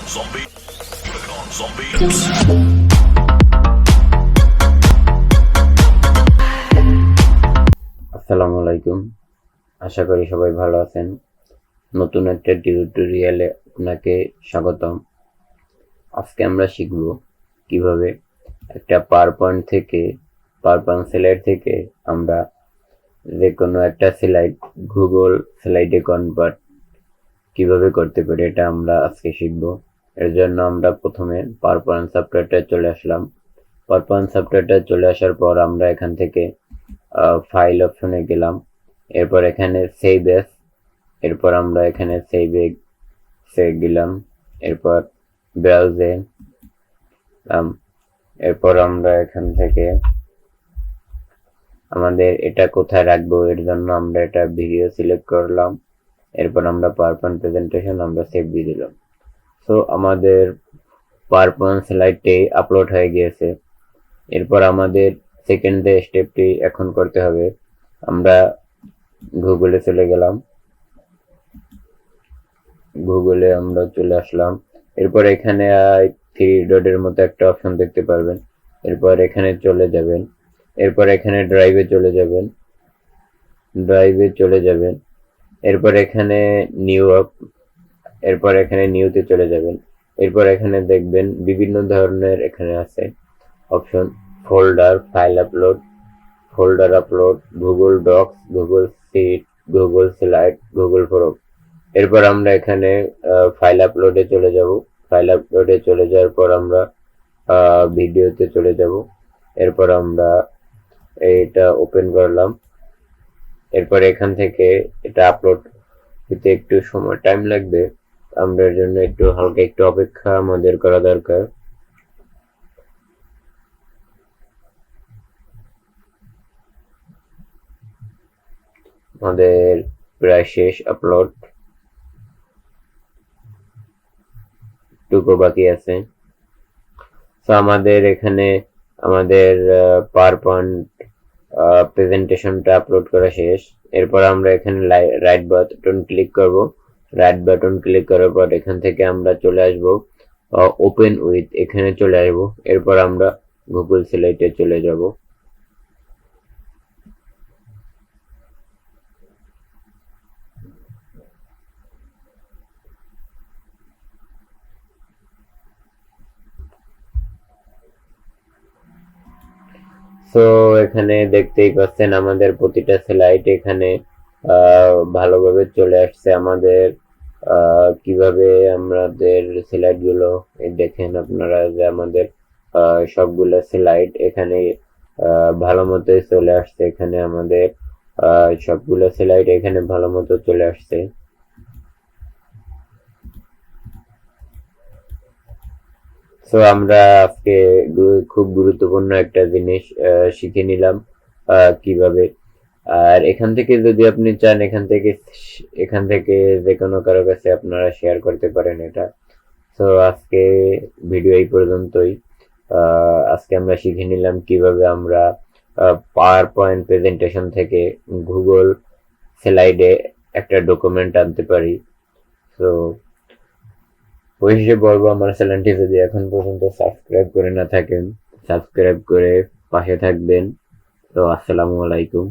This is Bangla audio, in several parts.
আসসালামু আলাইকুম, আশা করি সবাই ভালো আছেন। নতুন একটা টিউটোরিয়ালে আপনাকে স্বাগতম। আজকে আমরা শিখব কিভাবে একটা পাওয়ারপয়েন্ট স্লাইড থেকে আমরা যে কোনো একটা স্লাইড গুগল স্লাইডে কনভার্ট কিভাবে করতে পারি, এটা আমরা আজকে শিখব। এর জন্য আমরা প্রথমে পাওয়ারপয়েন্ট সফটওয়্যারটা চলে আসলাম। পাওয়ারপয়েন্ট সফটওয়্যারটা চলে আসার পর আমরা এখান থেকে ফাইল অপশনে গেলাম। এরপর এখানে সেভ এস, এরপর আমরা এখানে সেভ দিলাম। এরপর ব্রাউজে, এরপর আমরা এখান থেকে আমাদের এটা কোথায় রাখবো এর জন্য আমরা এটা ভিডিও সিলেক্ট করলাম। এরপর আমরা পাওয়ারপয়েন্ট প্রেজেন্টেশন আমরা সেভ দিয়ে দিলাম। সো আমাদের পাওয়ারপয়েন্ট স্লাইডটি আপলোড হয়ে গিয়েছে। এরপর আমাদের সেকেন্ড যে স্টেপটি এখন করতে হবে, আমরা গুগলে চলে গেলাম। গুগলে আমরা চলে আসলাম। এরপর এখানে থ্রি ডটের মতো একটা অপশন দেখতে পারবেন। এরপর এখানে চলে যাবেন। এরপর এখানে ড্রাইভে চলে যাবেন। এরপর এখানে নিউতে চলে যাবেন। এরপর এখানে দেখবেন বিভিন্ন ধরনের এখানে আছে option: folder, file upload, Google Docs, Google Sheet, Google Slide, Google Form. এরপর আমরা এখানে ফাইল আপলোডে চলে যাব। ফাইল আপলোডে চলে যাওয়ার পর আমরা ভিডিওতে চলে যাব। এরপর আমরা এটা ওপেন করলাম। এরপর এখান থেকে এটা আপলোড হতে একটু সময় টাইম লাগবে, আমরা এর জন্য হালকা একটু অপেক্ষা আমাদের করা দরকার। আমাদের প্রায় শেষ, আপলোড টুকু বাকি আছে। তো আমাদের এখানে আমাদের পাওয়ারপয়েন্ট প্রেজেন্টেশনটা আপলোড করা শেষ। এরপর আমরা এখানে রাইট বাটন ক্লিক করব। রাইট বাটন ক্লিক করার পর এখান থেকে আমরা চলে আসব ওপেন উইথ, এখানে চলে আসব। এরপর আমরা গুগল স্লাইডে চলে যাব। তো এখানে দেখতেই পাচ্ছেন আমাদের প্রতিটা স্লাইড এখানে ভালোভাবে চলে আসছে। আমাদের কিভাবে আমাদের স্লাইড গুলো দেখেন আপনারা যে আমাদের সবগুলো স্লাইড এখানে ভালো মতোই চলে আসছে। এখানে আমাদের সবগুলো স্লাইড এখানে ভালো মতো চলে আসছে। তো আমরা আজকে খুব গুরুত্বপূর্ণ একটা জিনিস শিখে নিলাম কিভাবে। আর এখান থেকে যদি আপনি চান এখান থেকে যে কোনো কারো কাছে আপনারা শেয়ার করতে পারেন এটা। তো আজকে ভিডিও এই পর্যন্তই। আজকে আমরা শিখে নিলাম কিভাবে আমরা পাওয়ার পয়েন্ট প্রেজেন্টেশন থেকে গুগল স্লাইডে একটা ডকুমেন্ট আনতে পারি। তো ওই হিসেবে বলবো, আমার চ্যানেলটি যদি এখন পর্যন্ত সাবস্ক্রাইব করে না থাকেন, সাবস্ক্রাইব করে পাশে থাকবেন। তো আসসালামু আলাইকুম।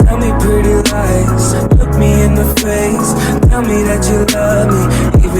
Tell me pretty lies, look me in the face, tell me that you love me.